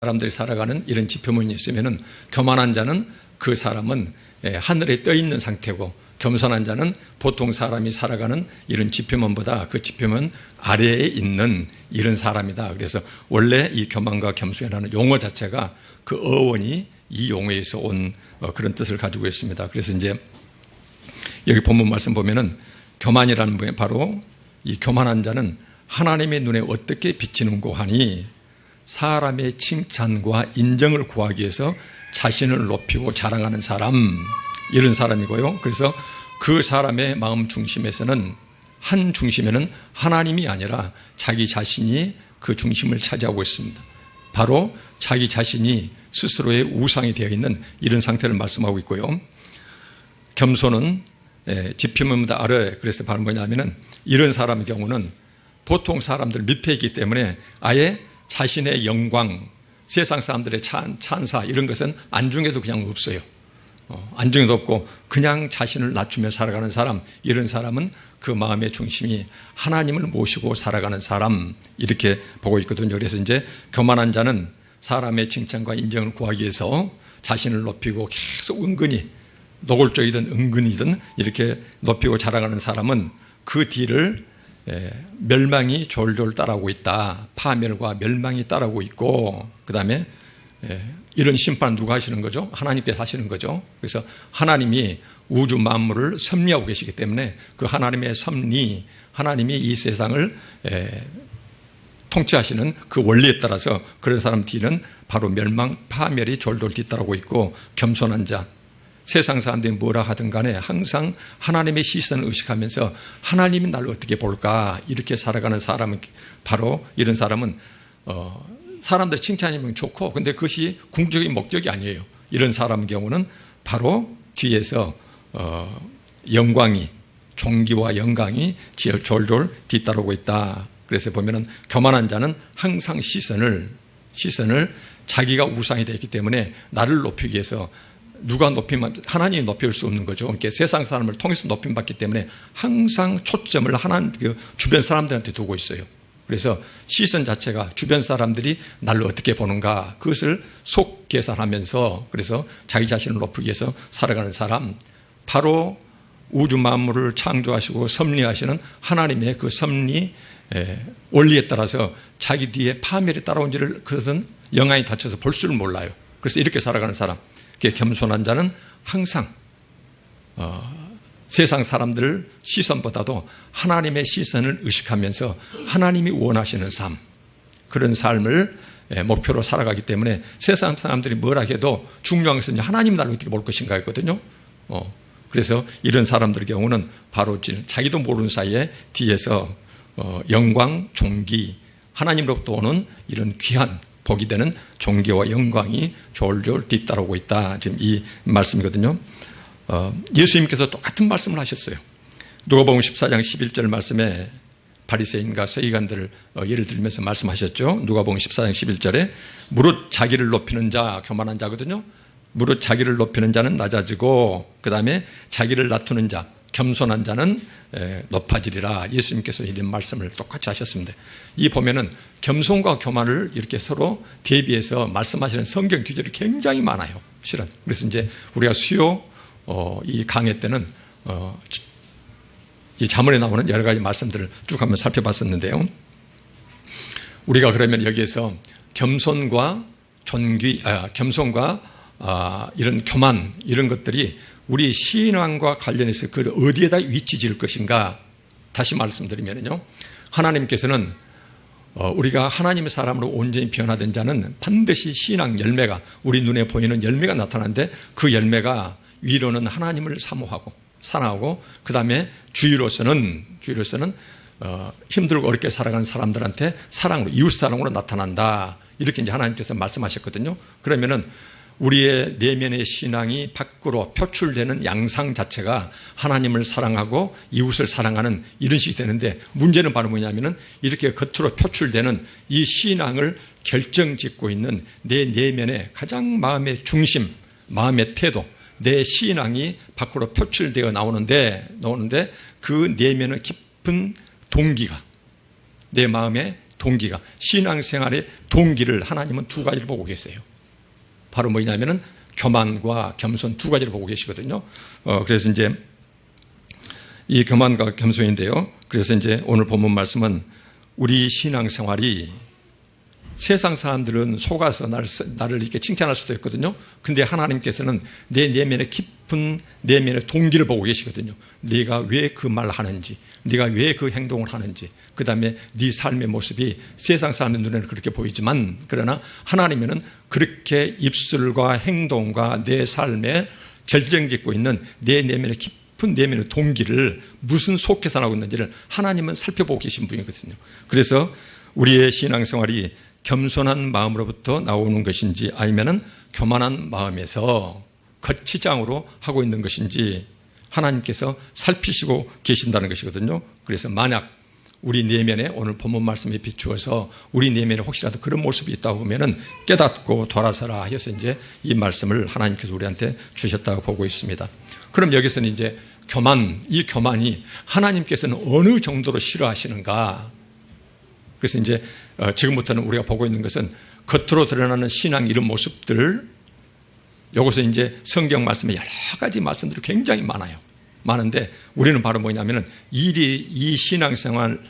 사람들이 살아가는 이런 지표문이 있으면은 교만한 자는 그 사람은 하늘에 떠 있는 상태고 겸손한 자는 보통 사람이 살아가는 이런 지표문보다 그 지표문 아래에 있는 이런 사람이다. 그래서 원래 이 교만과 겸손이라는 용어 자체가 그 어원이 이 용어에서 온 그런 뜻을 가지고 있습니다. 그래서 이제 여기 본문 말씀 보면은 교만이라는 게 바로 이 교만한 자는 하나님의 눈에 어떻게 비치는고 하니 사람의 칭찬과 인정을 구하기 위해서 자신을 높이고 자랑하는 사람, 이런 사람이고요. 그래서 그 사람의 마음 중심에서는 한 중심에는 하나님이 아니라 자기 자신이 그 중심을 차지하고 있습니다. 바로 자기 자신이 스스로의 우상이 되어 있는 이런 상태를 말씀하고 있고요. 겸손은 지표문보다 아래, 그래서 바로 뭐냐면은 이런 사람의 경우는 보통 사람들 밑에 있기 때문에 아예 자신의 영광, 세상 사람들의 찬사 이런 것은 안중에도 그냥 없어요. 안중에도 없고 그냥 자신을 낮추며 살아가는 사람, 이런 사람은 그 마음의 중심이 하나님을 모시고 살아가는 사람, 이렇게 보고 있거든요. 그래서 이제 교만한 자는 사람의 칭찬과 인정을 구하기 위해서 자신을 높이고 계속 은근히 노골적이든 은근히든 이렇게 높이고 자랑하는 사람은 그 뒤를 멸망이 졸졸 따라오고 있다. 파멸과 멸망이 따라오고 있고, 그 다음에 이런 심판 누가 하시는 거죠? 하나님께서 하시는 거죠. 그래서 하나님이 우주 만물을 섭리하고 계시기 때문에 그 하나님의 섭리, 하나님이 이 세상을 통치하시는 그 원리에 따라서 그런 사람 뒤는 바로 멸망, 파멸이 졸졸 뒤따르고 있고, 겸손한 자, 세상 사람들이 뭐라 하든 간에 항상 하나님의 시선을 의식하면서 하나님이 나를 어떻게 볼까 이렇게 살아가는 사람은, 바로 이런 사람은 사람들 칭찬이면 좋고 근데 그것이 궁극적인 목적이 아니에요. 이런 사람 경우는 바로 뒤에서 영광이, 존귀와 영광이 졸졸 뒤따르고 있다. 그래서 보면은 교만한 자는 항상 시선을 자기가 우상이 되어 있기 때문에 나를 높이기 위해서 누가 높이면 하나님이 높일 수 없는 거죠. 그러니까 세상 사람을 통해서 높임받기 때문에 항상 초점을 하나님, 주변 사람들한테 두고 있어요. 그래서 시선 자체가 주변 사람들이 나를 어떻게 보는가, 그것을 속 계산하면서 그래서 자기 자신을 높이기 위해서 살아가는 사람, 바로 우주 만물을 창조하시고 섭리하시는 하나님의 그 섭리 원리에 따라서 자기 뒤에 파멸이 따라온지를 그것은 영안이 닫혀서 볼 수를 몰라요. 그래서 이렇게 살아가는 사람, 겸손한 자는 항상 세상 사람들 시선보다도 하나님의 시선을 의식하면서 하나님이 원하시는 삶, 그런 삶을 목표로 살아가기 때문에 세상 사람들이 뭐라 해도 중요한 것은 하나님 나를 어떻게 볼 것인가 했거든요. 그래서 이런 사람들의 경우는 바로 자기도 모르는 사이에 뒤에서 영광, 존귀, 하나님으로부터 오는 이런 귀한 복이 되는 존귀와 영광이 졸졸 뒤따르고 있다. 지금 이 말씀이거든요. 예수님께서 똑같은 말씀을 하셨어요. 누가복음 14장 11절 말씀에 바리새인과 서기관들을 예를 들면서 말씀하셨죠. 누가복음 14장 11절에 무릇 자기를 높이는 자, 교만한 자거든요. 무릇 자기를 높이는 자는 낮아지고 그 다음에 자기를 낮추는 자, 겸손한 자는 높아지리라. 예수님께서 이런 말씀을 똑같이 하셨습니다. 이 보면은 겸손과 교만을 이렇게 서로 대비해서 말씀하시는 성경 규절이 굉장히 많아요. 실은. 그래서 이제 우리가 수요 이 강의 때는 이 자문에 나오는 여러 가지 말씀들을 쭉 한번 살펴봤었는데요. 우리가 그러면 여기에서 겸손과 존귀, 겸손과 이런 교만, 이런 것들이 우리 신앙과 관련해서 그걸 어디에다 위치 지을 것인가, 다시 말씀드리면요, 하나님께서는 우리가 하나님의 사람으로 온전히 변화된 자는 반드시 신앙 열매가, 우리 눈에 보이는 열매가 나타나는데 그 열매가 위로는 하나님을 사모하고 사랑하고 그 다음에 주위로서는 힘들고 어렵게 살아가는 사람들한테 사랑으로, 이웃사랑으로 나타난다. 이렇게 이제 하나님께서 말씀하셨거든요. 그러면은 우리의 내면의 신앙이 밖으로 표출되는 양상 자체가 하나님을 사랑하고 이웃을 사랑하는 이런 식이 되는데, 문제는 바로 뭐냐면은 이렇게 겉으로 표출되는 이 신앙을 결정짓고 있는 내 내면의 가장 마음의 중심, 마음의 태도, 내 신앙이 밖으로 표출되어 나오는데 그 내면의 깊은 동기가, 내 마음의 동기가, 신앙생활의 동기를 하나님은 두 가지를 보고 계세요. 바로 뭐냐면은 교만과 겸손 두 가지를 보고 계시거든요. 그래서 이제 이 교만과 겸손인데요. 그래서 이제 오늘 본문 말씀은 우리 신앙생활이 세상 사람들은 속아서 나를 이렇게 칭찬할 수도 있거든요. 근데 하나님께서는 내 내면의 깊은 내면의 동기를 보고 계시거든요. 네가 왜 그 말을 하는지, 네가 왜 그 행동을 하는지, 그 다음에 네 삶의 모습이 세상 사람의 눈에는 그렇게 보이지만, 그러나 하나님은 그렇게 입술과 행동과 내 삶에 결정짓고 있는 내 내면의 깊은 내면의 동기를 무슨 속해서 나오고 있는지를 하나님은 살펴보고 계신 분이거든요. 그래서 우리의 신앙생활이 겸손한 마음으로부터 나오는 것인지 아니면은 교만한 마음에서 거치장으로 하고 있는 것인지 하나님께서 살피시고 계신다는 것이거든요. 그래서 만약 우리 내면에 오늘 본문 말씀에 비추어서 우리 내면에 혹시라도 그런 모습이 있다고 보면은 깨닫고 돌아서라 해서 이제 이 말씀을 하나님께서 우리한테 주셨다고 보고 있습니다. 그럼 여기서는 이제 이 교만이 하나님께서는 어느 정도로 싫어하시는가? 그래서 이제 지금부터는 우리가 보고 있는 것은 겉으로 드러나는 신앙 이런 모습들, 여기서 이제 성경 말씀에 여러 가지 말씀들이 굉장히 많은데 우리는 바로 뭐냐면은 이 신앙생활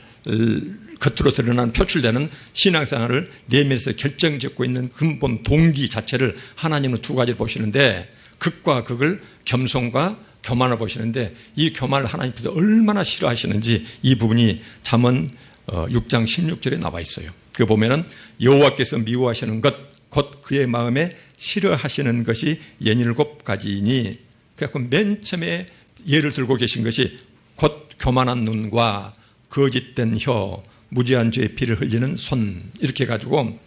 겉으로 드러나는 표출되는 신앙생활을 내면에서 결정짓고 있는 근본 동기 자체를 하나님은 두 가지를 보시는데 극과 극을 겸손과 교만을 보시는데 이 교만을 하나님께서 얼마나 싫어하시는지 이 부분이 잠언 6장 16절에 나와 있어요. 그 보면은 여호와께서 미워하시는 것 곧 그의 마음에 싫어하시는 것이 67가지이니, 그래서 맨 처음에 예를 들고 계신 것이 곧 교만한 눈과 거짓된 혀, 무지한 죄의 피를 흘리는 손, 이렇게 해가지고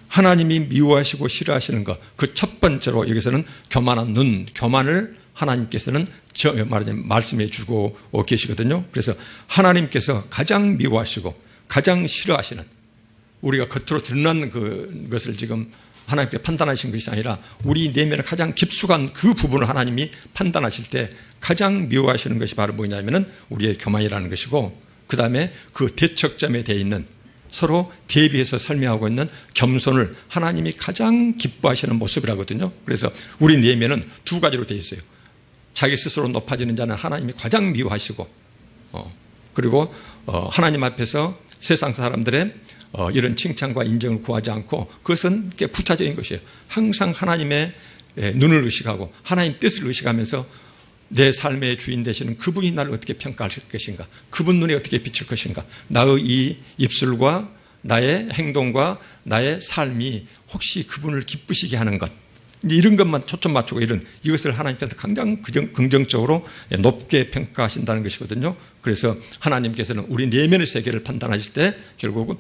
하나님이 미워하시고 싫어하시는 것, 그 첫 번째로 여기서는 교만한 눈, 교만을 하나님께서는 말하자면 말씀해 주고 계시거든요. 그래서 하나님께서 가장 미워하시고 가장 싫어하시는, 우리가 겉으로 드러난 그것을 지금 하나님께 판단하신 것이 아니라 우리 내면에 가장 깊숙한 그 부분을 하나님이 판단하실 때 가장 미워하시는 것이 바로 뭐냐면은 우리의 교만이라는 것이고, 그 다음에 그 대척점에 되어 있는 서로 대비해서 설명하고 있는 겸손을 하나님이 가장 기뻐하시는 모습이라거든요. 그래서 우리 내면은 두 가지로 되어 있어요. 자기 스스로 높아지는 자는 하나님이 가장 미워하시고, 그리고 하나님 앞에서 세상 사람들의 이런 칭찬과 인정을 구하지 않고 그것은 부차적인 것이에요. 항상 하나님의 눈을 의식하고 하나님 뜻을 의식하면서 내 삶의 주인 되시는 그분이 나를 어떻게 평가할 것인가, 그분 눈에 어떻게 비칠 것인가, 나의 이 입술과 나의 행동과 나의 삶이 혹시 그분을 기쁘시게 하는 것, 이런 것만 초점 맞추고 이것을 하나님께서 가장 긍정적으로 높게 평가하신다는 것이거든요. 그래서 하나님께서는 우리 내면의 세계를 판단하실 때 결국은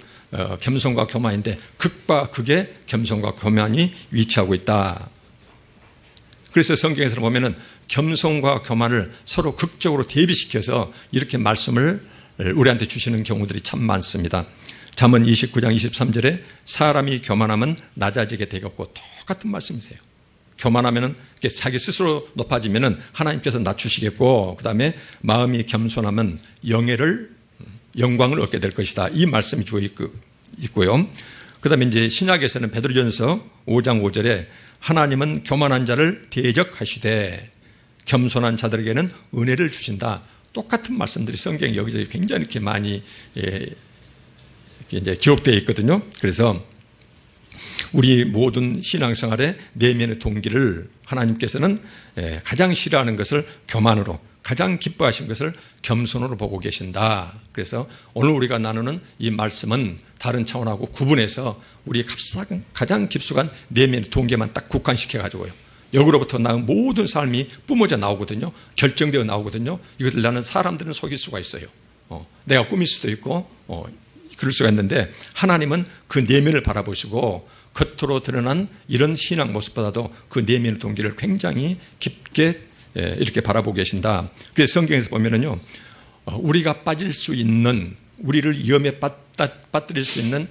겸손과 교만인데 극과 극의 겸손과 교만이 위치하고 있다. 그래서 성경에서 보면은 겸손과 교만을 서로 극적으로 대비시켜서 이렇게 말씀을 우리한테 주시는 경우들이 참 많습니다. 잠언 29장 23절에 사람이 교만하면 낮아지게 되겠고, 똑같은 말씀이세요. 교만하면은 자기 스스로 높아지면은 하나님께서 낮추시겠고, 그 다음에 마음이 겸손하면 영광을 얻게 될 것이다. 이 말씀이 주어 있고요. 그 다음에 이제 신약에서는 베드로전서 5장 5절에 하나님은 교만한 자를 대적하시되 겸손한 자들에게는 은혜를 주신다. 똑같은 말씀들이 성경에 여기저기 굉장히 이렇게 많이 이제 기록되어 있거든요. 그래서 우리 모든 신앙생활의 내면의 동기를 하나님께서는 가장 싫어하는 것을 교만으로, 가장 기뻐하신 것을 겸손으로 보고 계신다. 그래서 오늘 우리가 나누는 이 말씀은 다른 차원하고 구분해서 우리 가장 깊숙한 내면의 동기만 딱 국한시켜가지고요, 여기로부터 나온 모든 삶이 뿜어져 나오거든요. 결정되어 나오거든요. 이것을 나는 사람들은 속일 수가 있어요. 내가 꾸밀 수도 있고 그럴 수가 있는데 하나님은 그 내면을 바라보시고 겉으로 드러난 이런 신앙 모습보다도 그 내면의 동기를 굉장히 깊게 이렇게 바라보고 계신다. 그래서 성경에서 보면은요, 우리가 빠질 수 있는, 우리를 위험에 빠뜨릴 수 있는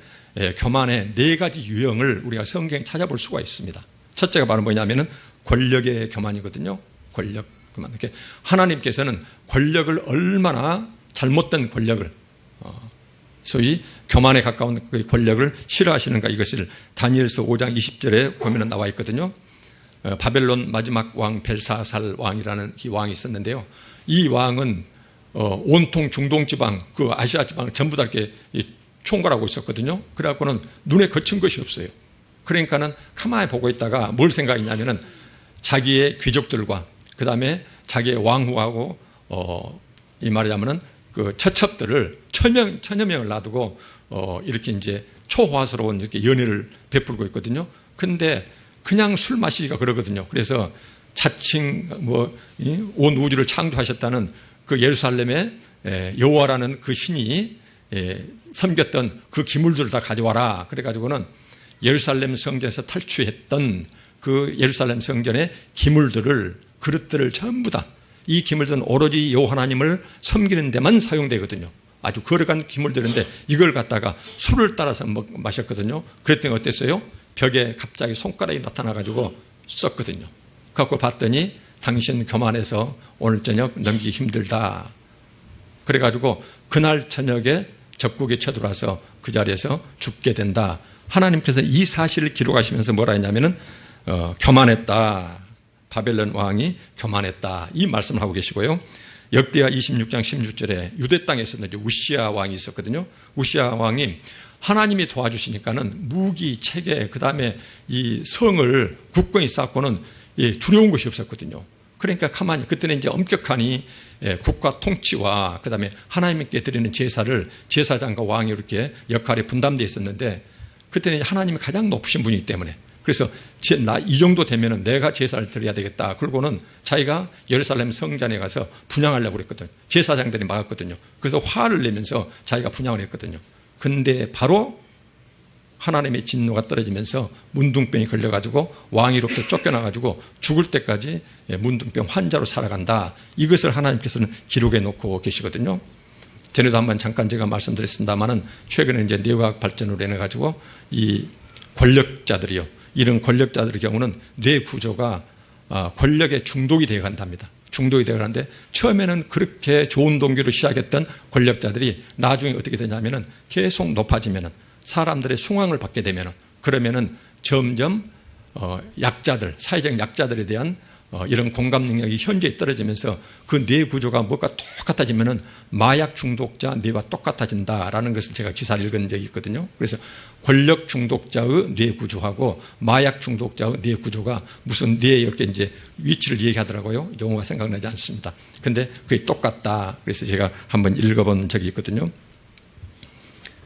교만의 4가지 유형을 우리가 성경에 찾아볼 수가 있습니다. 첫째가 바로 뭐냐면은 권력의 교만이거든요. 권력 교만. 이렇게 하나님께서는 권력을 얼마나 잘못된 권력을 소위 교만에 가까운 그 권력을 싫어하시는가, 이것을 다니엘서 5장 20절에 보면 나와 있거든요. 바벨론 마지막 왕 벨사살 왕이라는 이 왕이 있었는데요. 이 왕은 온통 중동 지방, 그 아시아 지방을 전부 다 이렇게 총괄하고 있었거든요. 그래갖고는 눈에 거친 것이 없어요. 그러니까는 가만히 보고 있다가 뭘 생각했냐면은 자기의 귀족들과 그 다음에 자기의 왕후하고 이 말이자면은 그 처첩들을 천여 명을 놔두고 이렇게 이제 초화스러운 이렇게 연애를 베풀고 있거든요. 근데 그냥 술 마시기가 그러거든요. 그래서 자칭 온 우주를 창조하셨다는 그 예루살렘의 여호와라는 그 신이 섬겼던 그 기물들을 다 가져와라. 그래가지고는 예루살렘 성전에서 탈취했던 그 예루살렘 성전의 기물들을, 그릇들을 전부 다, 이 기물들은 오로지 여호와 하나님을 섬기는 데만 사용되거든요. 아주 거룩한 기물들인데 이걸 갖다가 술을 따라서 마셨거든요. 그랬더니 어땠어요? 벽에 갑자기 손가락이 나타나가지고 썼거든요. 갖고 봤더니 당신 교만해서 오늘 저녁 넘기기 힘들다. 그래가지고 그날 저녁에 적국에 쳐들어와서 그 자리에서 죽게 된다. 하나님께서 이 사실을 기록하시면서 뭐라 했냐면은 교만했다. 바벨론 왕이 교만했다. 이 말씀을 하고 계시고요. 역대하 26장 16절에 유대 땅에서 우시아 왕이 있었거든요. 우시아 왕이 하나님이 도와주시니까는 무기, 체계, 그 다음에 이 성을 굳건히 쌓고는 두려운 것이 없었거든요. 그러니까 가만히, 그때는 이제 엄격하니 국가 통치와 그 다음에 하나님께 드리는 제사를 제사장과 왕이 이렇게 역할이 분담되어 있었는데, 그때는 하나님이 가장 높으신 분이기 때문에, 그래서 나 이 정도 되면은 내가 제사를 드려야 되겠다. 그러고는 자기가 예루살렘 성전에 가서 분향하려고 그랬거든요. 제사장들이 막았거든요. 그래서 화를 내면서 자기가 분향을 했거든요. 근데 바로 하나님의 진노가 떨어지면서 문둥병이 걸려가지고 왕위로부터 쫓겨나가지고 죽을 때까지 문둥병 환자로 살아간다. 이것을 하나님께서는 기록해 놓고 계시거든요. 전에도 한번 잠깐 제가 말씀드렸습니다만은 최근에 이제 뇌과학 발전으로 인해가지고 이 권력자들이요, 이런 권력자들의 경우는 뇌 구조가 권력에 중독이 되어 간답니다. 중독이 되어 가는데, 처음에는 그렇게 좋은 동기로 시작했던 권력자들이 나중에 어떻게 되냐면은 계속 높아지면은 사람들의 숭앙을 받게 되면은, 그러면은 점점 약자들, 사회적 약자들에 대한 이런 공감 능력이 현저히 떨어지면서 그 뇌 구조가 뭐가 똑같아지면은 마약 중독자 뇌와 똑같아진다라는 것을 제가 기사를 읽은 적이 있거든요. 그래서 권력 중독자의 뇌 구조하고 마약 중독자의 뇌 구조가 무슨 뇌에 이렇게 이제 위치를 얘기하더라고요. 용어가 생각나지 않습니다. 근데 그게 똑같다. 그래서 제가 한번 읽어본 적이 있거든요.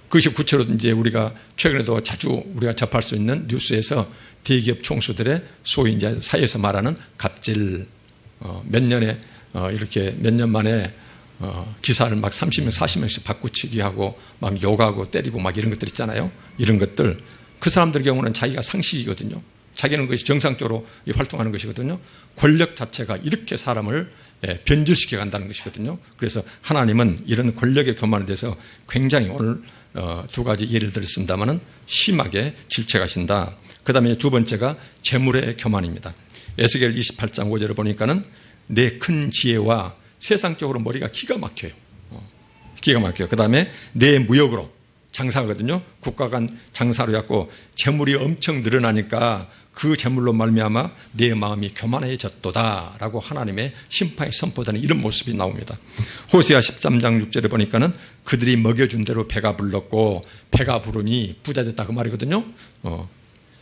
그것이 구체로 이제 우리가 최근에도 자주 우리가 접할 수 있는 뉴스에서 대기업 총수들의 소위 이제 사회에서 말하는 갑질, 몇 년에 이렇게 몇 년 만에 기사를 막 30명, 40명씩 바꾸치기 하고 막 욕하고 때리고 막 이런 것들 있잖아요. 이런 것들, 그 사람들 경우는 자기가 상식이거든요. 자기는 그것이 정상적으로 활동하는 것이거든요. 권력 자체가 이렇게 사람을 변질시켜 간다는 것이거든요. 그래서 하나님은 이런 권력의 교만에 대해서 굉장히 오늘 두 가지 예를 들었습니다만은 심하게 질책하신다. 그 다음에 두 번째가 재물의 교만입니다. 에스겔 28장 5절을 보니까는 내 큰 지혜와 세상적으로 머리가 기가 막혀요. 기가 막혀요. 그 다음에 내 무역으로 장사하거든요. 국가 간 장사로 해갖고 재물이 엄청 늘어나니까 그 재물로 말미암아 내 마음이 교만해졌도다 라고 하나님의 심판이 선포되는 이런 모습이 나옵니다. 호세아 13장 6절에 보니까는 그들이 먹여준 대로 배가 불렀고 배가 부르니 부자 됐다 그 말이거든요.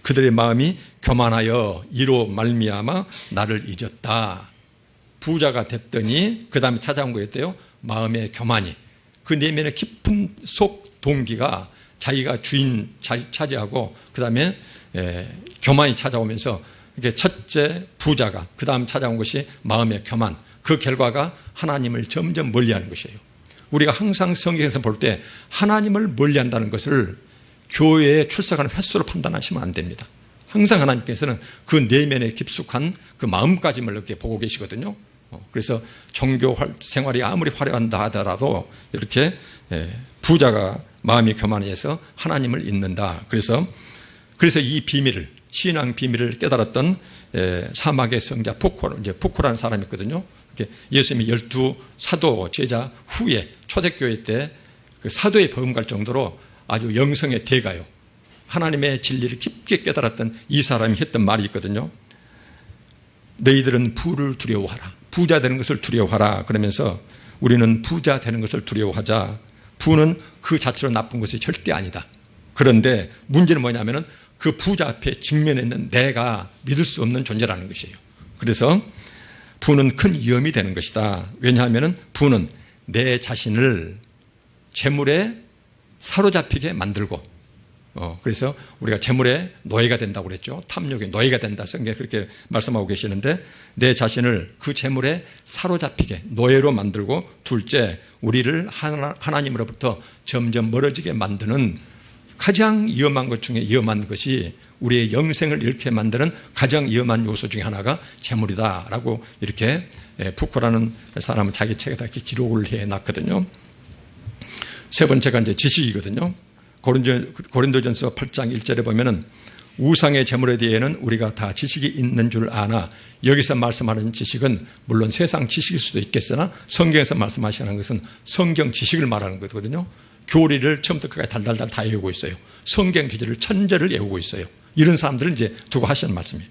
그들의 마음이 교만하여 이로 말미암아 나를 잊었다. 부자가 됐더니 그 다음에 찾아온 거였대요. 마음의 교만이, 그 내면의 깊은 속 동기가 자기가 주인 차지하고 그 다음에 교만이 찾아오면서 이게 첫째 부자가, 그 다음 찾아온 것이 마음의 교만, 그 결과가 하나님을 점점 멀리하는 것이에요. 우리가 항상 성경에서 볼 때 하나님을 멀리한다는 것을 교회에 출석하는 횟수로 판단하시면 안 됩니다. 항상 하나님께서는 그 내면에 깊숙한 그 마음가짐을 이렇게 보고 계시거든요. 그래서 종교 생활이 아무리 화려한다 하더라도 이렇게 부자가 마음이 교만해서 하나님을 잊는다. 그래서 이 비밀을, 신앙 비밀을 깨달았던 사막의 성자 푸코라는 사람이 있거든요. 예수님이 12 사도 제자 후에 초대교회 때 그 사도의 버금갈 정도로 아주 영성의 대가요. 하나님의 진리를 깊게 깨달았던 이 사람이 했던 말이 있거든요. 너희들은 부를 두려워하라. 부자 되는 것을 두려워하라. 그러면서 우리는 부자 되는 것을 두려워하자. 부는 그 자체로 나쁜 것이 절대 아니다. 그런데 문제는 뭐냐면은 그 부자 앞에 직면해 있는 내가 믿을 수 없는 존재라는 것이에요. 그래서 부는 큰 위험이 되는 것이다. 왜냐하면은 부는 내 자신을 재물에 사로잡히게 만들고, 그래서 우리가 재물의 노예가 된다고 그랬죠. 탐욕의 노예가 된다. 성경에 그렇게 말씀하고 계시는데, 내 자신을 그 재물에 사로잡히게 노예로 만들고, 둘째, 우리를 하나님으로부터 점점 멀어지게 만드는 가장 위험한 것 중에 위험한 것이 우리의 영생을 잃게 만드는 가장 위험한 요소 중에 하나가 재물이다라고 이렇게 푸코라는 사람은 자기 책에다 이렇게 기록을 해놨거든요. 세 번째가 이제 지식이거든요. 고린도전서 8장 1절에 보면은 우상의 재물에 대해는 우리가 다 지식이 있는 줄 아나, 여기서 말씀하는 지식은 물론 세상 지식일 수도 있겠으나 성경에서 말씀하시는 것은 성경 지식을 말하는 거거든요. 교리를 처음부터 끝까지 달달달 다 외우고 있어요. 성경 기준을 천재를 외우고 있어요. 이런 사람들을 이제 두고 하시는 말씀이에요.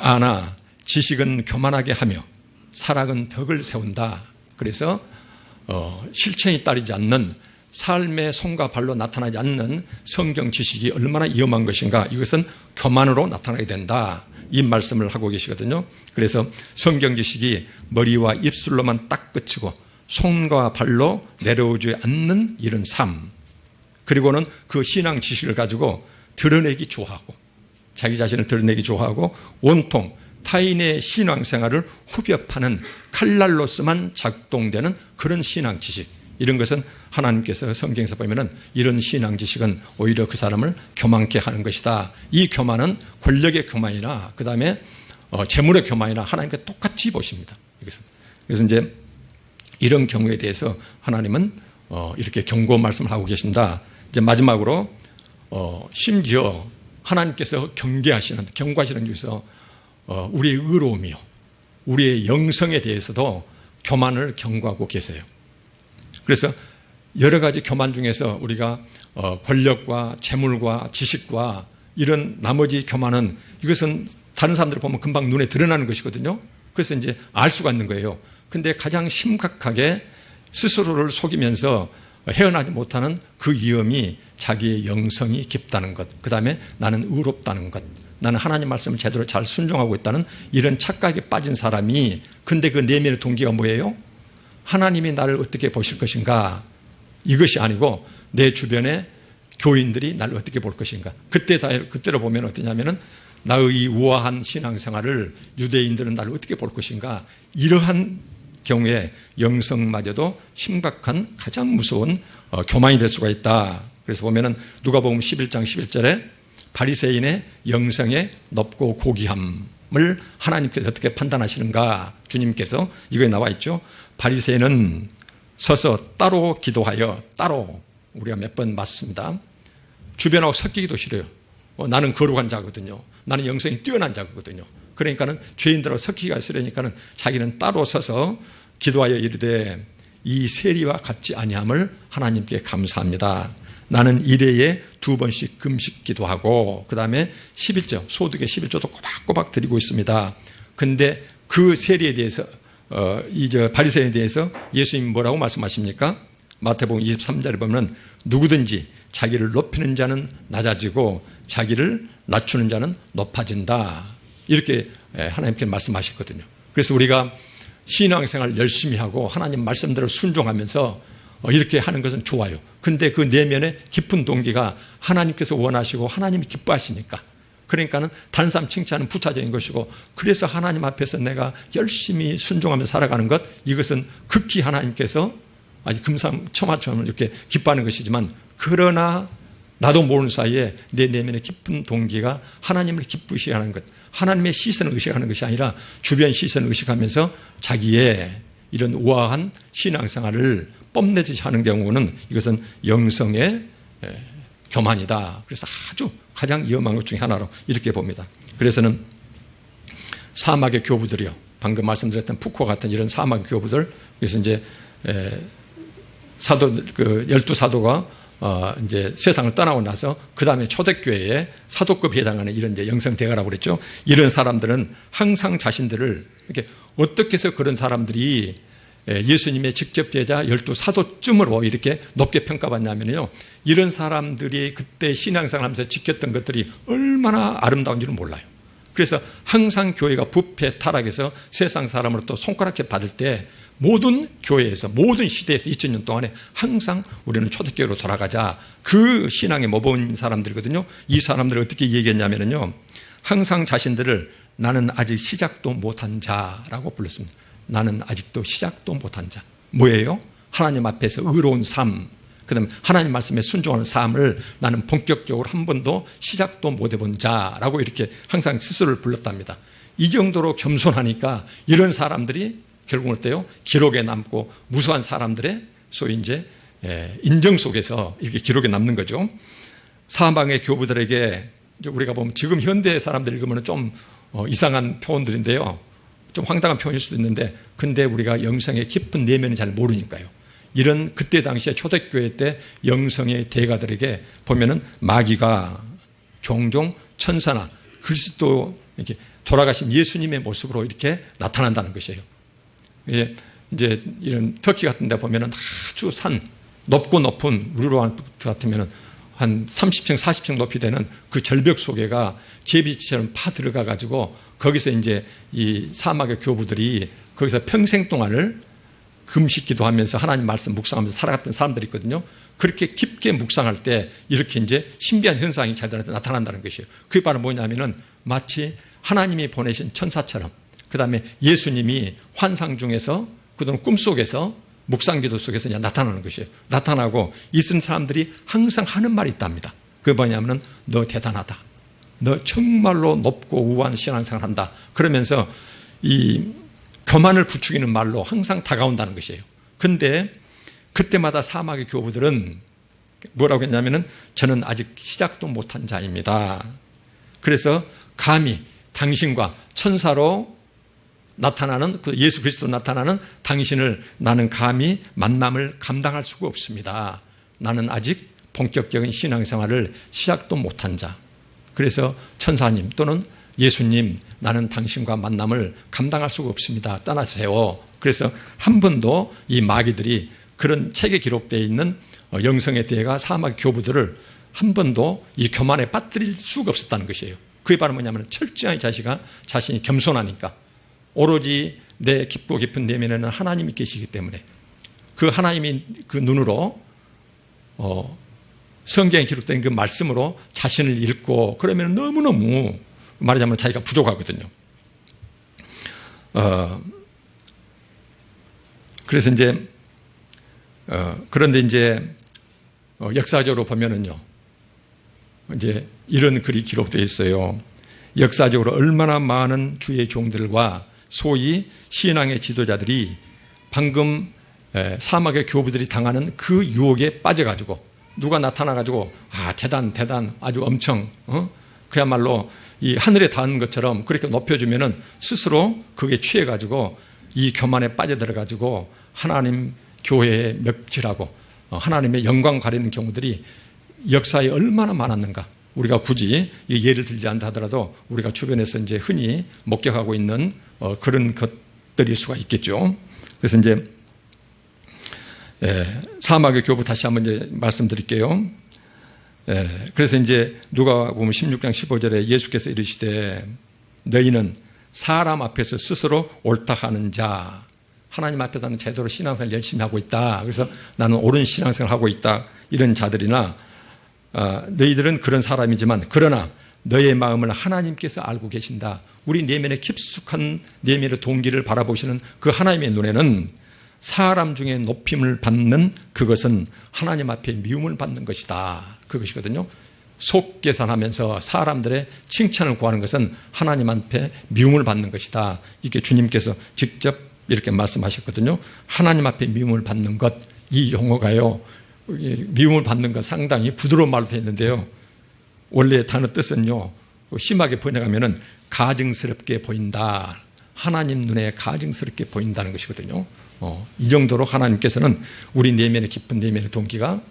아나 지식은 교만하게 하며 사랑은 덕을 세운다. 그래서 실천이 따르지 않는 삶의 손과 발로 나타나지 않는 성경 지식이 얼마나 위험한 것인가. 이것은 교만으로 나타나게 된다. 이 말씀을 하고 계시거든요. 그래서 성경 지식이 머리와 입술로만 딱 그치고 손과 발로 내려오지 않는 이런 삶, 그리고는 그 신앙 지식을 가지고 드러내기 좋아하고, 자기 자신을 드러내기 좋아하고, 온통 타인의 신앙생활을 후벼파는 칼날로서만 작동되는 그런 신앙 지식, 이런 것은 하나님께서 성경에서 보면은 이런 신앙 지식은 오히려 그 사람을 교만케 하는 것이다. 이 교만은 권력의 교만이나 그 다음에 재물의 교만이나 하나님께 똑같이 보십니다. 그래서 이제 이런 경우에 대해서 하나님은 이렇게 경고 말씀을 하고 계신다. 이제 마지막으로 심지어 하나님께서 경고하시는 중에서 우리의 의로움이요, 우리의 영성에 대해서도 교만을 경고하고 계세요. 그래서 여러 가지 교만 중에서 우리가 권력과 재물과 지식과 이런 나머지 교만은, 이것은 다른 사람들 보면 금방 눈에 드러나는 것이거든요. 그래서 이제 알 수가 있는 거예요. 근데 가장 심각하게 스스로를 속이면서 헤어나지 못하는 그 위험이 자기의 영성이 깊다는 것, 그 다음에 나는 의롭다는 것, 나는 하나님 말씀을 제대로 잘 순종하고 있다는 이런 착각에 빠진 사람이, 근데 그 내면의 동기가 뭐예요? 하나님이 나를 어떻게 보실 것인가, 이것이 아니고 내 주변에 교인들이 나를 어떻게 볼 것인가. 그때로 보면 어떠냐면은 나의 이 우아한 신앙생활을 유대인들은 나를 어떻게 볼 것인가. 이러한 경우에 영성마저도 심각한 가장 무서운 교만이 될 수가 있다. 그래서 보면은 누가복음 11장 11절에 바리새인의 영성의 높고 고귀함을 하나님께서 어떻게 판단하시는가. 주님께서 이거에 나와 있죠. 바리새인은 서서 따로 기도하여, 따로 우리가 몇 번 맞습니다. 주변하고 섞이기도 싫어요. 나는 거룩한 자거든요. 나는 영성이 뛰어난 자거든요. 그러니까는 죄인들하고 섞이기가 싫으니까는 자기는 따로 서서 기도하여 이르되 이 세리와 같지 아니함을 하나님께 감사합니다. 나는 일회에 2번씩 금식 기도하고 그 다음에 11조, 소득의 11조도 꼬박꼬박 드리고 있습니다. 근데 그 세리에 대해서 이제 바리새인에 대해서 예수님이 뭐라고 말씀하십니까? 마태복음 23절에 보면 누구든지 자기를 높이는 자는 낮아지고 자기를 낮추는 자는 높아진다. 이렇게 하나님께 말씀하셨거든요. 그래서 우리가 신앙생활 열심히 하고 하나님 말씀대로 순종하면서 이렇게 하는 것은 좋아요. 근데 그 내면에 깊은 동기가 하나님께서 원하시고 하나님이 기뻐하시니까, 그러니까는 다른 사람 칭찬은 부차적인 것이고, 그래서 하나님 앞에서 내가 열심히 순종하면서 살아가는 것, 이것은 극히 하나님께서 아주 금상첨화처럼 이렇게 기뻐하는 것이지만, 그러나 나도 모르는 사이에 내 내면의 깊은 동기가 하나님을 기쁘시게 하는 것, 하나님의 시선을 의식하는 것이 아니라 주변 시선을 의식하면서 자기의 이런 우아한 신앙생활을 뽐내듯이 하는 경우는 이것은 영성의 교만이다. 그래서 아주 가장 위험한 것 중에 하나로 이렇게 봅니다. 그래서는 사막의 교부들이요, 방금 말씀드렸던 푸코 같은 이런 사막의 교부들, 그래서 이제 열두 사도가 이제 세상을 떠나고 나서 그 다음에 초대교회에 사도급에 해당하는 이런 이제 영성대가라고 그랬죠. 이런 사람들은 항상 자신들을 이렇게 어떻게 해서 그런 사람들이 예수님의 직접 제자 열두 사도쯤으로 이렇게 높게 평가받냐면요. 이런 사람들이 그때 신앙생활 하면서 지켰던 것들이 얼마나 아름다운지는 몰라요. 그래서 항상 교회가 부패 타락해서 세상 사람으로부터 손가락질 받을 때 모든 교회에서 모든 시대에서 2000년 동안에 항상 우리는 초대교회로 돌아가자. 그 신앙에 머문 사람들이거든요. 이 사람들을 어떻게 얘기했냐면요. 항상 자신들을 나는 아직 시작도 못한 자라고 불렀습니다. 나는 아직도 시작도 못한 자. 뭐예요? 하나님 앞에서 의로운 삶, 그 다음에 하나님 말씀에 순종하는 삶을 나는 본격적으로 한 번도 시작도 못 해본 자라고 이렇게 항상 스스로를 불렀답니다. 이 정도로 겸손하니까 이런 사람들이 결국은 어때요? 기록에 남고 무수한 사람들의 소위 이제 인정 속에서 이렇게 기록에 남는 거죠. 사방의 교부들에게 우리가 보면 지금 현대 사람들 읽으면 좀 이상한 표현들인데요. 좀 황당한 표현일 수도 있는데, 근데 우리가 영성의 깊은 내면을 잘 모르니까요. 이런 그때 당시에 초대교회 때 영성의 대가들에게 보면은 마귀가 종종 천사나 그리스도 이렇게 돌아가신 예수님의 모습으로 이렇게 나타난다는 것이에요. 이제 이런 터키 같은 데 보면은 아주 산, 높고 높은 루르완 같으면은 한 30층, 40층 높이 되는 그 절벽 속에가 제비처럼 파 들어가 가지고 거기서 이제 이 사막의 교부들이 거기서 평생 동안을 금식기도 하면서 하나님 말씀 묵상하면서 살아갔던 사람들이 있거든요. 그렇게 깊게 묵상할 때 이렇게 이제 신비한 현상이 자기들한테 나타난다는 것이에요. 그게 바로 뭐냐면은 마치 하나님이 보내신 천사처럼, 그 다음에 예수님이 환상 중에서 그다음 꿈속에서 묵상기도 속에서 나타나는 것이에요. 나타나고 있은 사람들이 항상 하는 말이 있답니다. 그게 뭐냐면 너 대단하다. 너 정말로 높고 우아한 신앙생활 한다. 그러면서 이 교만을 부추기는 말로 항상 다가온다는 것이에요. 근데 그때마다 사막의 교부들은 뭐라고 했냐면은 저는 아직 시작도 못한 자입니다. 그래서 감히 당신과 천사로 나타나는 그 예수 그리스도 나타나는 당신을 나는 감히 만남을 감당할 수가 없습니다. 나는 아직 본격적인 신앙생활을 시작도 못한 자. 그래서 천사님 또는 예수님, 나는 당신과 만남을 감당할 수가 없습니다. 떠나세요. 그래서 한 번도 이 마귀들이 그런 책에 기록되어 있는 영성의 대가 사막의 교부들을 한 번도 이 교만에 빠뜨릴 수가 없었다는 것이에요. 그게 바로 뭐냐면 철저히 자신이 겸손하니까 오로지 내 깊고 깊은 내면에는 하나님이 계시기 때문에 그 하나님이 그 눈으로 성경에 기록된 그 말씀으로 자신을 읽고 그러면 너무너무 말하자면 자기가 부족하거든요. 그래서 이제 그런데 이제 역사적으로 보면은요, 이제 이런 글이 기록되어 있어요. 역사적으로 얼마나 많은 주의 종들과 소위 신앙의 지도자들이 방금 사막의 교부들이 당하는 그 유혹에 빠져가지고 누가 나타나가지고 대단 아주 엄청 그야말로 이 하늘에 닿은 것처럼 그렇게 높여주면은 스스로 그게 취해가지고 이 교만에 빠져들어가지고 하나님 교회에 멱질하고 하나님의 영광 가리는 경우들이 역사에 얼마나 많았는가. 우리가 굳이 예를 들지 않다 하더라도 우리가 주변에서 이제 흔히 목격하고 있는 그런 것들일 수가 있겠죠. 그래서 이제 사막의 교부 다시 한번 이제 말씀드릴게요. 그래서 이제 누가 보면 16장 15절에 예수께서 이르시되 너희는 사람 앞에서 스스로 옳다 하는 자, 하나님 앞에서는 제대로 신앙생활 열심히 하고 있다. 그래서 나는 옳은 신앙생활 하고 있다. 이런 자들이나 너희들은 그런 사람이지만 그러나 너의 마음을 하나님께서 알고 계신다. 우리 내면의 깊숙한 내면의 동기를 바라보시는 그 하나님의 눈에는 사람 중에 높임을 받는 그것은 하나님 앞에 미움을 받는 것이다. 그것이거든요. 속계산하면서 사람들의 칭찬을 구하는 것은 하나님 앞에 미움을 받는 것이다. 이게 주님께서 직접 이렇게 말씀하셨거든요. 하나님 앞에 미움을 받는 것, 이 용어가요, 미움을 받는 것 상당히 부드러운 말로 되어 있는데요. 원래 단어 뜻은요, 심하게 번역하면은 가증스럽게 보인다. 하나님 눈에 가증스럽게 보인다는 것이거든요. 이 정도로 하나님께서는 우리 내면의 깊은 내면의 동기가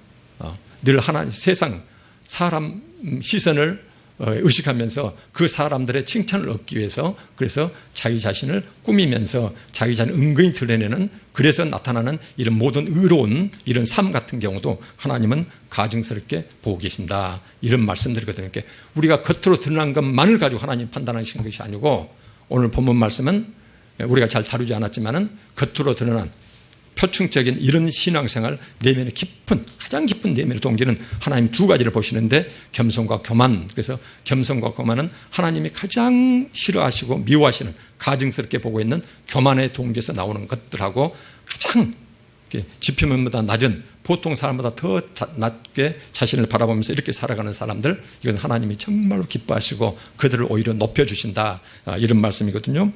늘 세상 사람 시선을 의식하면서 그 사람들의 칭찬을 얻기 위해서 그래서 자기 자신을 꾸미면서 자기 자신을 은근히 드러내는 그래서 나타나는 이런 모든 의로운 이런 삶 같은 경우도 하나님은 가증스럽게 보고 계신다. 이런 말씀드리거든요. 그러니까 우리가 겉으로 드러난 것만을 가지고 하나님 판단하시는 것이 아니고 오늘 본문 말씀은 우리가 잘 다루지 않았지만은 겉으로 드러난 표층적인 이런 신앙생활 내면의 가장 깊은 내면의 동기는 하나님 두 가지를 보시는데 겸손과 교만. 그래서 겸손과 교만은 하나님이 가장 싫어하시고 미워하시는 가증스럽게 보고 있는 교만의 동기에서 나오는 것들하고 가장 지표면보다 낮은 보통 사람보다 더 낮게 자신을 바라보면서 이렇게 살아가는 사람들, 이건 하나님이 정말로 기뻐하시고 그들을 오히려 높여주신다. 이런 말씀이거든요.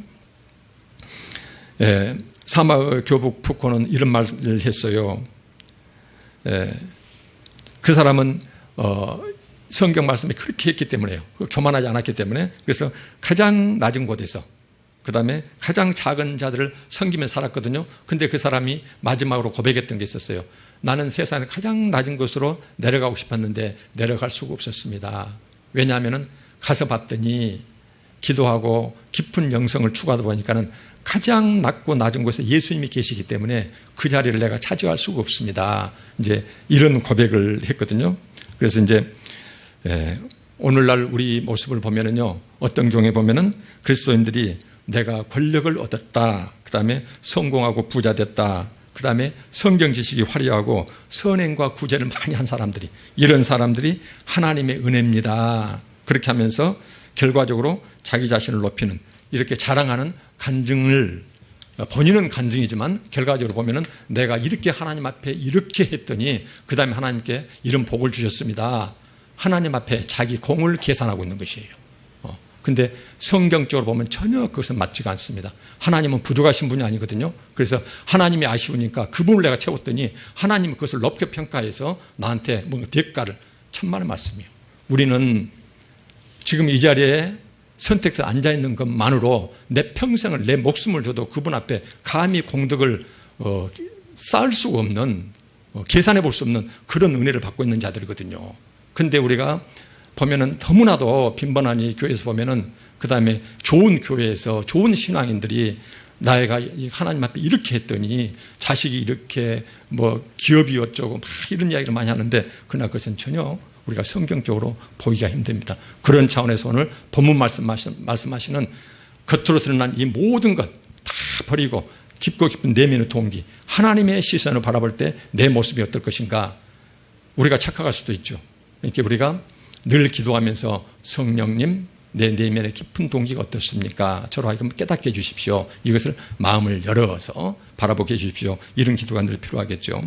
사마 교북 푸코는 이런 말을 했어요. 그 사람은 성경 말씀에 그렇게 했기 때문에요. 교만하지 않았기 때문에. 그래서 가장 낮은 곳에서 그 다음에 가장 작은 자들을 섬기며 살았거든요. 근데 그 사람이 마지막으로 고백했던 게 있었어요. 나는 세상에 가장 낮은 곳으로 내려가고 싶었는데 내려갈 수가 없었습니다. 왜냐하면 가서 봤더니 기도하고 깊은 영성을 추구하다 보니까는 가장 낮고 낮은 곳에 예수님이 계시기 때문에 그 자리를 내가 차지할 수가 없습니다. 이제 이런 고백을 했거든요. 그래서 이제 오늘날 우리 모습을 보면은요, 어떤 경우에 보면은 그리스도인들이 내가 권력을 얻었다, 그 다음에 성공하고 부자 됐다, 그 다음에 성경 지식이 화려하고 선행과 구제를 많이 한 사람들이, 이런 사람들이 하나님의 은혜입니다. 그렇게 하면서 결과적으로 자기 자신을 높이는, 이렇게 자랑하는 간증을, 본인은 간증이지만 결과적으로 보면은 내가 이렇게 하나님 앞에 이렇게 했더니 그 다음에 하나님께 이런 복을 주셨습니다. 하나님 앞에 자기 공을 계산하고 있는 것이에요. 근데 성경적으로 보면 전혀 그것은 맞지가 않습니다. 하나님은 부족하신 분이 아니거든요. 그래서 하나님이 아쉬우니까 그분을 내가 채웠더니 하나님은 그것을 높게 평가해서 나한테 뭔가 대가를 천만의 말씀이에요. 우리는 지금 이 자리에 선택해서 앉아있는 것만으로 내 평생을, 내 목숨을 줘도 그분 앞에 감히 공덕을 쌓을 수가 없는, 계산해 볼 수 없는 그런 은혜를 받고 있는 자들이거든요. 근데 우리가 보면은 너무나도 빈번하니 교회에서 보면은 그 다음에 좋은 교회에서 좋은 신앙인들이 나가 하나님 앞에 이렇게 했더니 자식이 이렇게 뭐 기업이 어쩌고 막 이런 이야기를 많이 하는데 그러나 그것은 전혀 우리가 성경적으로 보기가 힘듭니다. 그런 차원에서 오늘 본문 말씀하시는 겉으로 드러난 이 모든 것 다 버리고 깊고 깊은 내면의 동기, 하나님의 시선을 바라볼 때 내 모습이 어떨 것인가. 우리가 착각할 수도 있죠. 이렇게 우리가 늘 기도하면서 성령님, 내 내면의 깊은 동기가 어떻습니까? 저로 하여금 깨닫게 해주십시오. 이것을 마음을 열어서 바라보게 해주십시오. 이런 기도가 늘 필요하겠죠.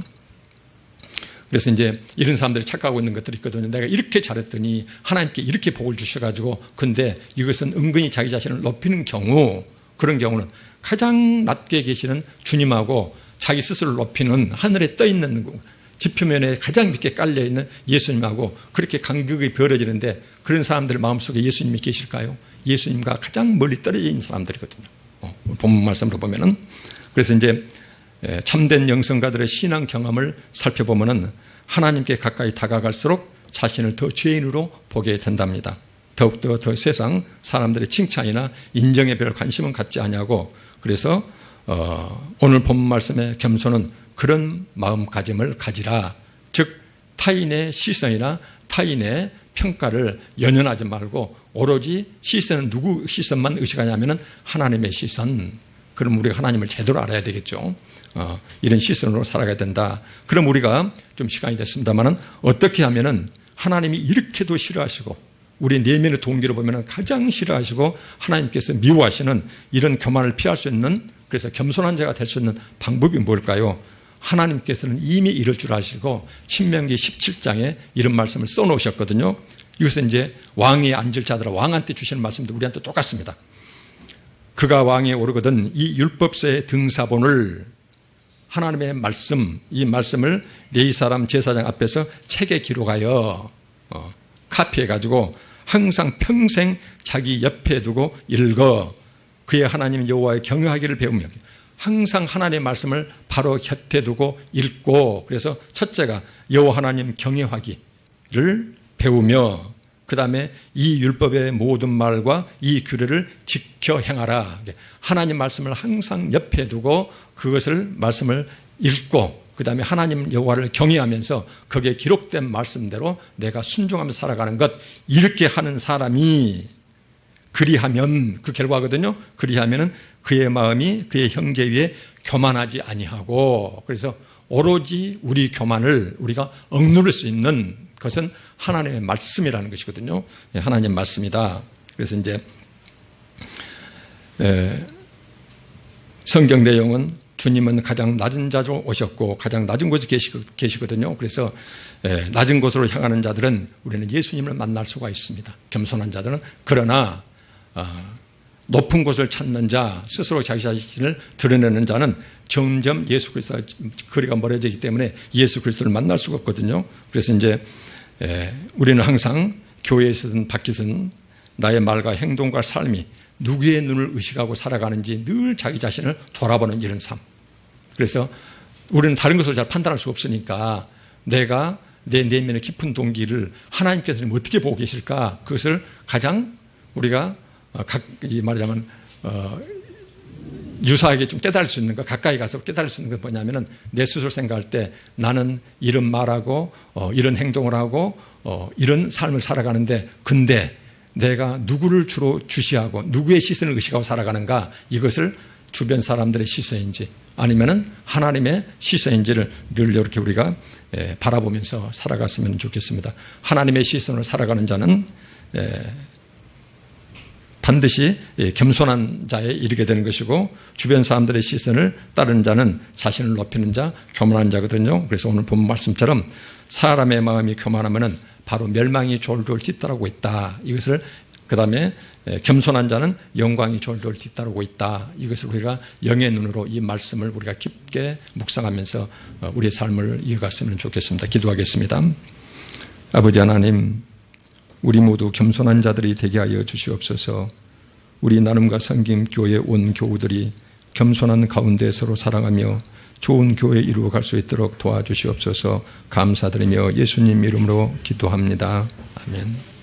그래서 이제 이런 사람들이 착각하고 있는 것들이 있거든요. 내가 이렇게 잘했더니 하나님께 이렇게 복을 주셔가지고, 근데 이것은 은근히 자기 자신을 높이는 경우, 그런 경우는 가장 낮게 계시는 주님하고 자기 스스로를 높이는 하늘에 떠 있는 지표면에 가장 밑에 깔려있는 예수님하고 그렇게 간극이 벌어지는데, 그런 사람들 마음속에 예수님이 계실까요? 예수님과 가장 멀리 떨어져 있는 사람들이거든요. 본문 말씀으로 보면은. 그래서 이제 참된 영성가들의 신앙 경험을 살펴보면은 하나님께 가까이 다가갈수록 자신을 더 죄인으로 보게 된답니다. 더욱더 더 세상 사람들의 칭찬이나 인정에 별 관심은 갖지 아니하고, 그래서 오늘 본문 말씀의 겸손은 그런 마음가짐을 가지라. 즉 타인의 시선이나 타인의 평가를 연연하지 말고 오로지 시선은 누구 시선만 의식하냐면 하나님의 시선. 그럼 우리가 하나님을 제대로 알아야 되겠죠. 이런 시선으로 살아가야 된다. 그럼 우리가 좀 시간이 됐습니다만은 어떻게 하면은 하나님이 이렇게도 싫어하시고 우리 내면의 동기로 보면은 가장 싫어하시고 하나님께서 미워하시는 이런 교만을 피할 수 있는, 그래서 겸손한 자가 될 수 있는 방법이 뭘까요? 하나님께서는 이미 이럴 줄 아시고 신명기 17장에 이런 말씀을 써놓으셨거든요. 이것은 이제 왕위에 앉을 자들아 왕한테 주시는 말씀도 우리한테 똑같습니다. 그가 왕위에 오르거든 이 율법서의 등사본을, 하나님의 말씀, 이 말씀을 레위 사람 제사장 앞에서 책에 기록하여 카피해가지고 항상 평생 자기 옆에 두고 읽어 그의 하나님 여호와의 경외하기를 배우며, 항상 하나님의 말씀을 바로 곁에 두고 읽고, 그래서 첫째가 여호와 하나님 경외하기를 배우며, 그 다음에 이 율법의 모든 말과 이 규례를 지켜 행하라. 하나님 말씀을 항상 옆에 두고 그것을 말씀을 읽고, 그 다음에 하나님 여호와를 경외하면서 거기에 기록된 말씀대로 내가 순종하며 살아가는 것, 이렇게 하는 사람이, 그리하면 그 결과거든요. 그리하면은 그의 마음이 그의 형제 위에 교만하지 아니하고, 그래서 오로지 우리 교만을 우리가 억누를 수 있는 것은 하나님의 말씀이라는 것이거든요. 하나님 말씀이다. 그래서 이제 성경 내용은 주님은 가장 낮은 자로 오셨고 가장 낮은 곳에 계시거든요. 그래서 낮은 곳으로 향하는 자들은 우리는 예수님을 만날 수가 있습니다. 겸손한 자들은. 그러나 높은 곳을 찾는 자, 스스로 자기 자신을 드러내는 자는 점점 예수 그리스도와 거리가 멀어지기 때문에 예수 그리스도를 만날 수가 없거든요. 그래서 이제 우리는 항상 교회에서든 밖에서든 나의 말과 행동과 삶이 누구의 눈을 의식하고 살아가는지 늘 자기 자신을 돌아보는 이런 삶. 그래서 우리는 다른 것을 잘 판단할 수 없으니까 내가 내 내면의 깊은 동기를 하나님께서는 어떻게 보고 계실까, 그것을 가장 우리가 말하자면 유사하게 좀 깨달을 수 있는 것, 가까이 가서 깨달을 수 있는 것 뭐냐면은 내 스스로 생각할 때 나는 이런 말하고 이런 행동을 하고 이런 삶을 살아가는데, 근데 내가 누구를 주로 주시하고 누구의 시선을 의식하고 살아가는가, 이것을 주변 사람들의 시선인지 아니면은 하나님의 시선인지를 늘 이렇게 우리가 바라보면서 살아갔으면 좋겠습니다. 하나님의 시선으로 살아가는 자는 반드시 겸손한 자에 이르게 되는 것이고, 주변 사람들의 시선을 따르는 자는 자신을 높이는 자, 교만한 자거든요. 그래서 오늘 본 말씀처럼 사람의 마음이 교만하면은 바로 멸망이 졸졸 뒤따르고 있다. 이것을, 그 다음에 겸손한 자는 영광이 졸졸 뒤따르고 있다. 이것을 우리가 영의 눈으로 이 말씀을 우리가 깊게 묵상하면서 우리의 삶을 이어갔으면 좋겠습니다. 기도하겠습니다. 아버지 하나님, 우리 모두 겸손한 자들이 되게 하여 주시옵소서. 우리 나눔과 섬김 교회 온 교우들이 겸손한 가운데 서로 사랑하며 좋은 교회 이루어갈 수 있도록 도와주시옵소서. 감사드리며 예수님 이름으로 기도합니다. 아멘.